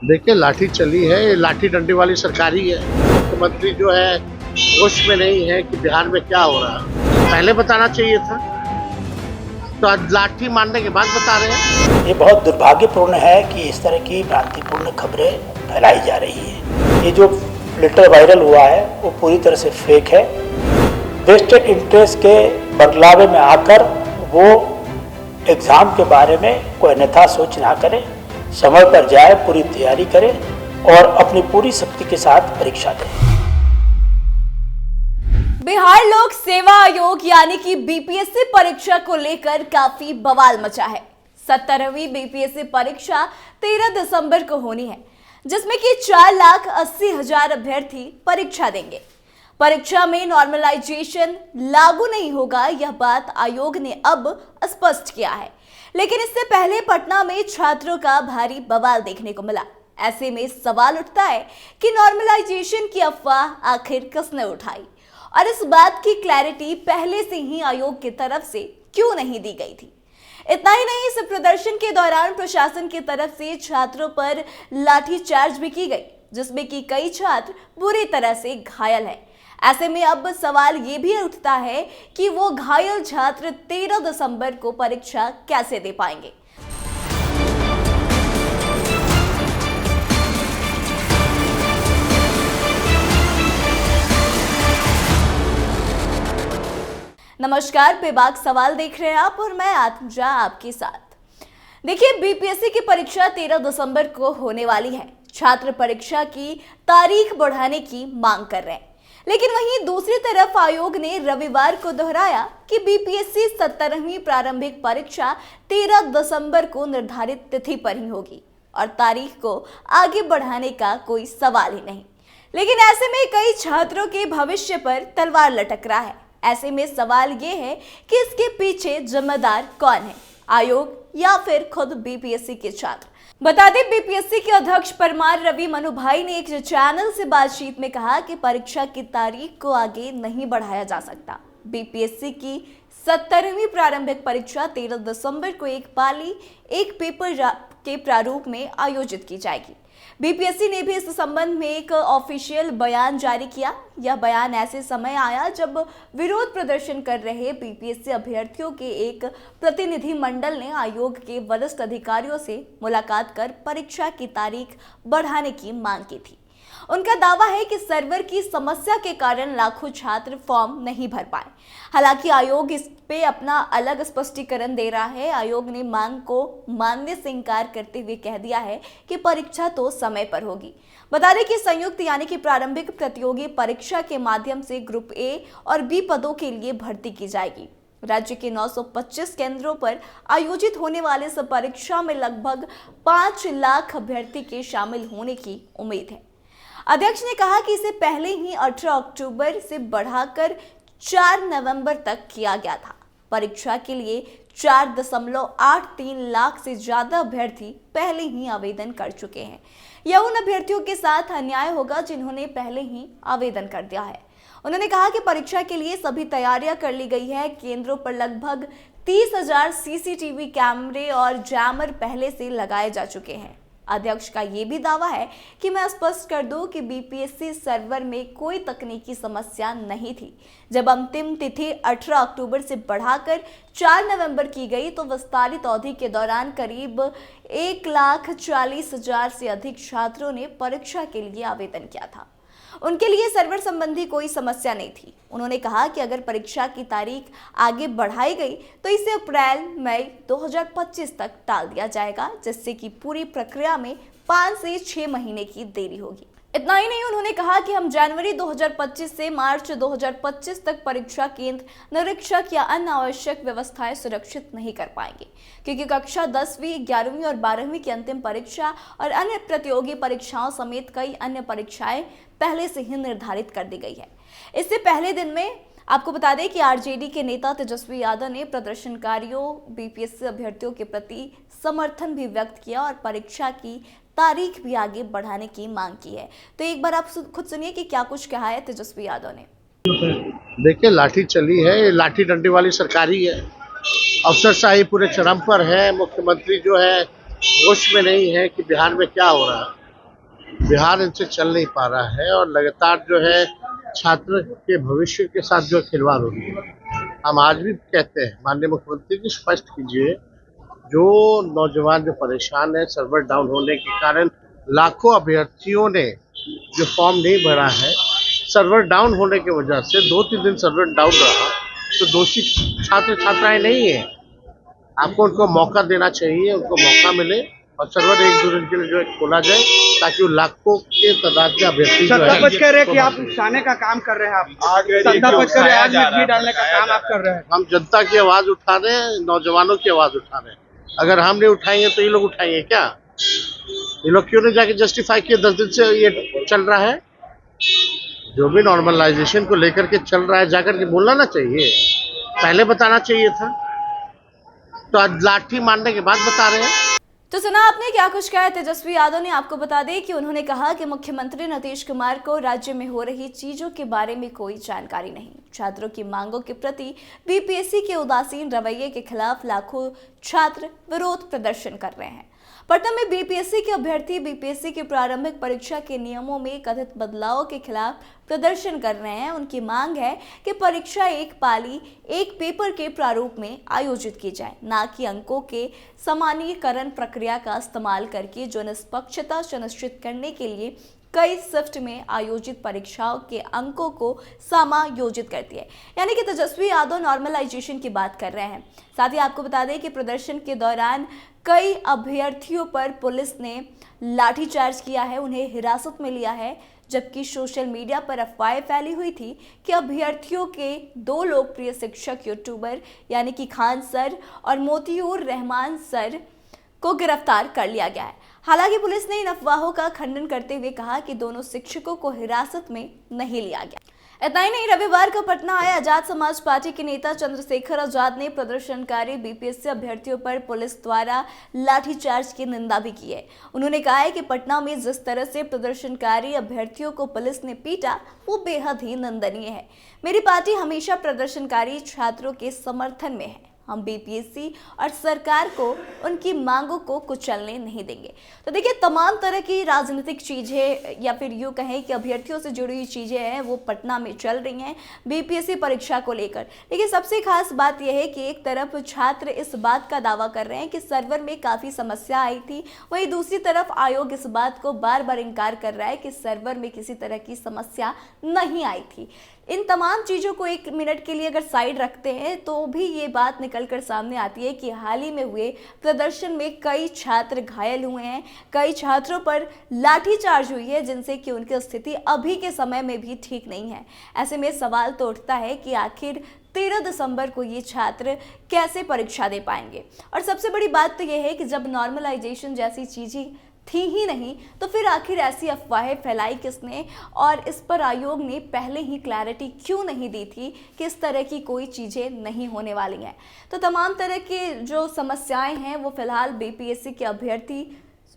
देखिए लाठी चली है, ये लाठी डंडे वाली सरकार ही है। मुख्यमंत्री जो है होश में नहीं है कि बिहार में क्या हो रहा है। पहले बताना चाहिए था, तो आज लाठी मारने के बाद बता रहे हैं। ये बहुत दुर्भाग्यपूर्ण है कि इस तरह की भ्रांतिपूर्ण खबरें फैलाई जा रही है। ये जो लेटर वायरल हुआ है वो पूरी तरह से फेक है। वेस्टेड इंटरेस्ट के बदलावे में आकर वो एग्ज़ाम के बारे में कोई अन्यथा सोच ना करें, समय पर जाए, पूरी तैयारी करें और अपनी पूरी शक्ति के साथ परीक्षा दें। बिहार लोक सेवा आयोग यानी कि बीपीएससी परीक्षा को लेकर काफी बवाल मचा है। 17वीं बीपीएससी परीक्षा 13 दिसंबर को होनी है, जिसमें कि 4,80,000 अभ्यर्थी परीक्षा देंगे। परीक्षा में नॉर्मलाइजेशन लागू नहीं होगा, यह बात आयोग ने अब स्पष्ट किया है। लेकिन इससे पहले पटना में छात्रों का भारी बवाल देखने को मिला। ऐसे में सवाल उठता है कि नॉर्मलाइजेशन की अफवाह आखिर किसने उठाई और इस बात की क्लैरिटी पहले से ही आयोग की तरफ से क्यों नहीं दी गई थी। इतना ही नहीं, इस प्रदर्शन के दौरान प्रशासन की तरफ से छात्रों पर लाठीचार्ज भी की गई, जिसमें कि कई छात्र बुरी तरह से घायल हैं। ऐसे में अब सवाल ये भी उठता है कि वो घायल छात्र 13 दिसंबर को परीक्षा कैसे दे पाएंगे। नमस्कार, बेबाक सवाल देख रहे हैं आप और मैं आत्मजा आपके साथ। देखिए, बीपीएससी की परीक्षा 13 दिसंबर को होने वाली है। छात्र परीक्षा की तारीख बढ़ाने की मांग कर रहे हैं, लेकिन वहीं दूसरी तरफ आयोग ने रविवार को दोहराया कि बीपीएससी 17वीं प्रारंभिक परीक्षा 13 दिसंबर को निर्धारित तिथि पर ही होगी और तारीख को आगे बढ़ाने का कोई सवाल ही नहीं। लेकिन ऐसे में कई छात्रों के भविष्य पर तलवार लटक रहा है। ऐसे में सवाल ये है कि इसके पीछे जिम्मेदार कौन है, आयोग या फिर खुद बीपीएससी के छात्र। बता दें, बीपीएससी के अध्यक्ष परमार रवि मनुभाई ने एक चैनल से बातचीत में कहा कि परीक्षा की तारीख को आगे नहीं बढ़ाया जा सकता। बीपीएससी की 17वीं प्रारंभिक परीक्षा 13 दिसंबर को एक पाली एक पेपर के प्रारूप में आयोजित की जाएगी। बीपीएससी ने भी इस संबंध में एक ऑफिशियल बयान जारी किया। यह बयान ऐसे समय आया जब विरोध प्रदर्शन कर रहे बीपीएससी अभ्यर्थियों के एक प्रतिनिधि मंडल ने आयोग के वरिष्ठ अधिकारियों से मुलाकात कर परीक्षा की तारीख बढ़ाने की मांग की थी। उनका दावा है कि सर्वर की समस्या के कारण लाखों छात्र फॉर्म नहीं भर पाए। हालांकि आयोग इस पे अपना अलग स्पष्टीकरण दे रहा है। आयोग ने मांग को मानने से इनकार करते हुए कह दिया है कि परीक्षा तो समय पर होगी। बता दें कि संयुक्त यानी कि प्रारंभिक प्रतियोगी परीक्षा के माध्यम से ग्रुप ए और बी पदों के लिए भर्ती की जाएगी। राज्य के 925 केंद्रों पर आयोजित होने वाले इस परीक्षा में लगभग 5 लाख अभ्यर्थी के शामिल होने की उम्मीद है। अध्यक्ष ने कहा कि इसे पहले ही 18 अक्टूबर से बढ़ाकर 4 नवंबर तक किया गया था। परीक्षा के लिए 4.83 लाख से ज्यादा अभ्यर्थी पहले ही आवेदन कर चुके हैं। यह उन अभ्यर्थियों के साथ अन्याय होगा जिन्होंने पहले ही आवेदन कर दिया है। उन्होंने कहा कि परीक्षा के लिए सभी तैयारियां कर ली गई है। केंद्रों पर लगभग 30,000 सीसीटीवी कैमरे और जैमर पहले से लगाए जा चुके हैं। अध्यक्ष का यह भी दावा है कि मैं स्पष्ट कर दूं कि बीपीएससी सर्वर में कोई तकनीकी समस्या नहीं थी। जब अंतिम तिथि 18 अक्टूबर से बढ़ाकर 4 नवंबर की गई तो विस्तारित अवधि के दौरान करीब 1,40,000 से अधिक छात्रों ने परीक्षा के लिए आवेदन किया था। उनके लिए सर्वर संबंधी कोई समस्या नहीं थी। उन्होंने कहा कि अगर परीक्षा की तारीख आगे बढ़ाई गई तो इसे अप्रैल मई 2025 तक टाल दिया जाएगा, जिससे कि पूरी प्रक्रिया में 5 से 6 महीने की देरी होगी। इतना ही नहीं, उन्होंने कहा कि हम जनवरी 2025 से मार्च 2025 तक परीक्षा केंद्र, निरीक्षक या अन्य आवश्यक व्यवस्थाएं सुरक्षित नहीं कर पाएंगे, क्योंकि कक्षा 10वीं, 11वीं और 12वीं की अंतिम परीक्षा और अन्य प्रतियोगी परीक्षाओं समेत कई अन्य परीक्षाएं पहले से ही निर्धारित कर दी गई है। इससे पहले दिन में आपको बता दें कि आरजेडी के नेता तेजस्वी यादव ने प्रदर्शनकारियों, बीपीएससी अभ्यर्थियों के प्रति समर्थन भी व्यक्त किया और परीक्षा की तारीख भी आगे बढ़ाने की मांग की है। तो एक बार आप खुद सुनिए कि क्या कुछ कहा है तेजस्वी यादव ने। देखिए लाठी चली है, ये लाठी डंडे वाली सरकार ही है। अफसरशाही पूरे चरम पर है। मुख्यमंत्री जो है होश में नहीं है कि बिहार में क्या हो रहा है। बिहार इनसे चल नहीं पा रहा है और लगातार जो है छात्र के भविष्य के साथ जो खिलवाड़ हो रही है। हम आज भी कहते हैं माननीय मुख्यमंत्री जी स्पष्ट कीजिए, जो नौजवान जो परेशान है सर्वर डाउन होने के कारण, लाखों अभ्यर्थियों ने जो फॉर्म नहीं भरा है, सर्वर डाउन होने की वजह से 2-3 दिन सर्वर डाउन रहा, तो दोषी छात्र छात्राएं नहीं है। आपको उनको मौका देना चाहिए, उनको मौका मिले और सर्वर 1-2 दिन के लिए जो है खोला जाए, ताकि वो लाखों के तादाद के अभ्यर्थी जो सत्ता पक्ष कह रहे हैं कि है आप उकसाने का काम कर रहे हैं। आप सत्ता पक्ष कह रहे हैं आज मिट्टी डालने का काम आप कर रहे हैं। हम जनता की आवाज उठा रहे हैं, नौजवानों की आवाज उठा रहे हैं। अगर हम नहीं उठाएंगे तो ये लोग उठाएंगे क्या? ये लोग क्यों नहीं जाके जस्टिफाई किए? 10 दिन से ये चल रहा है, जो भी नॉर्मलाइजेशन को लेकर के चल रहा है, जाकर के बोलना ना चाहिए, पहले बताना चाहिए था। तो आज लाठी मारने के बाद बता रहे हैं। तो सुना आपने क्या कुछ कहा तेजस्वी यादव ने। आपको बता दें कि उन्होंने कहा कि मुख्यमंत्री नीतीश कुमार को राज्य में हो रही चीजों के बारे में कोई जानकारी नहीं। छात्रों की मांगों के प्रति बीपीएससी के उदासीन रवैये के खिलाफ लाखों छात्र विरोध प्रदर्शन कर रहे हैं। पटना में बीपीएससी के अभ्यर्थी बीपीएससी की प्रारंभिक परीक्षा के नियमों में कथित बदलाव के खिलाफ प्रदर्शन कर रहे हैं। उनकी मांग है कि परीक्षा एक पाली एक पेपर के प्रारूप में आयोजित की जाए, ना कि अंकों के समानीकरण प्रक्रिया का इस्तेमाल करके, जो निष्पक्षता सुनिश्चित करने के लिए कई शिफ्ट में आयोजित परीक्षाओं के अंकों को समायोजित करती है। यानी कि तेजस्वी यादव नॉर्मलाइजेशन की बात कर रहे हैं। साथ ही आपको बता दें कि प्रदर्शन के दौरान कई अभ्यर्थियों पर पुलिस ने लाठीचार्ज किया है, उन्हें हिरासत में लिया है, जबकि सोशल मीडिया पर अफवाहें फैली हुई थी कि अभ्यर्थियों के 2 लोकप्रिय शिक्षक यूट्यूबर यानी कि खान सर और मोतियूर रहमान सर को गिरफ्तार कर लिया गया है। हालांकि पुलिस ने इन अफवाहों का खंडन करते हुए कहा कि दोनों शिक्षकों को हिरासत में नहीं लिया गया। इतना ही नहीं, रविवार को पटना आए आजाद समाज पार्टी के नेता चंद्रशेखर आजाद ने प्रदर्शनकारी बीपीएससी अभ्यर्थियों पर पुलिस द्वारा लाठीचार्ज की निंदा भी की है। उन्होंने कहा है कि पटना में जिस तरह से प्रदर्शनकारी अभ्यर्थियों को पुलिस ने पीटा, वो बेहद ही निंदनीय है। मेरी पार्टी हमेशा प्रदर्शनकारी छात्रों के समर्थन में है। हम बीपीएससी और सरकार को उनकी मांगों को कुचलने नहीं देंगे। तो देखिए, तमाम तरह की राजनीतिक चीज़ें या फिर यूँ कहें कि अभ्यर्थियों से जुड़ी हुई चीज़ें हैं, वो पटना में चल रही हैं बीपीएससी परीक्षा को लेकर। लेकिन सबसे खास बात यह है कि एक तरफ छात्र इस बात का दावा कर रहे हैं कि सर्वर में काफ़ी समस्या आई थी, वहीं दूसरी तरफ आयोग इस बात को बार बार इनकार कर रहा है कि सर्वर में किसी तरह की समस्या नहीं आई थी। इन तमाम चीज़ों को एक मिनट के लिए अगर साइड रखते हैं तो भी ये बात निकलकर सामने आती है कि हाल ही में हुए प्रदर्शन में कई छात्र घायल हुए हैं, कई छात्रों पर लाठीचार्ज हुई है, जिनसे कि उनकी स्थिति अभी के समय में भी ठीक नहीं है। ऐसे में सवाल तो उठता है कि आखिर 13 दिसंबर को ये छात्र कैसे परीक्षा दे पाएंगे। और सबसे बड़ी बात तो ये है कि जब नॉर्मलाइजेशन जैसी चीज़ें थी ही नहीं, तो फिर आखिर ऐसी अफवाहें फैलाई किसने, और इस पर आयोग ने पहले ही क्लैरिटी क्यों नहीं दी थी कि इस तरह की कोई चीज़ें नहीं होने वाली हैं। तो तमाम तरह की जो समस्याएं हैं वो फिलहाल बीपीएससी के अभ्यर्थी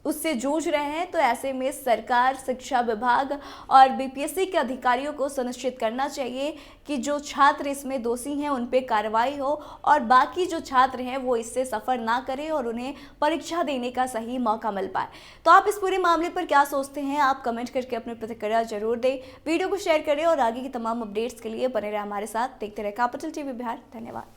उससे जूझ रहे हैं। तो ऐसे में सरकार, शिक्षा विभाग और बीपीएससी के अधिकारियों को सुनिश्चित करना चाहिए कि जो छात्र इसमें दोषी हैं उन पे कार्रवाई हो और बाकी जो छात्र हैं वो इससे सफ़र ना करें और उन्हें परीक्षा देने का सही मौका मिल पाए। तो आप इस पूरे मामले पर क्या सोचते हैं, आप कमेंट करके अपनी प्रतिक्रिया जरूर दें। वीडियो को शेयर करें और आगे की तमाम अपडेट्स के लिए बने रहे हमारे साथ। देखते रहे कैपिटल टीवी बिहार। धन्यवाद।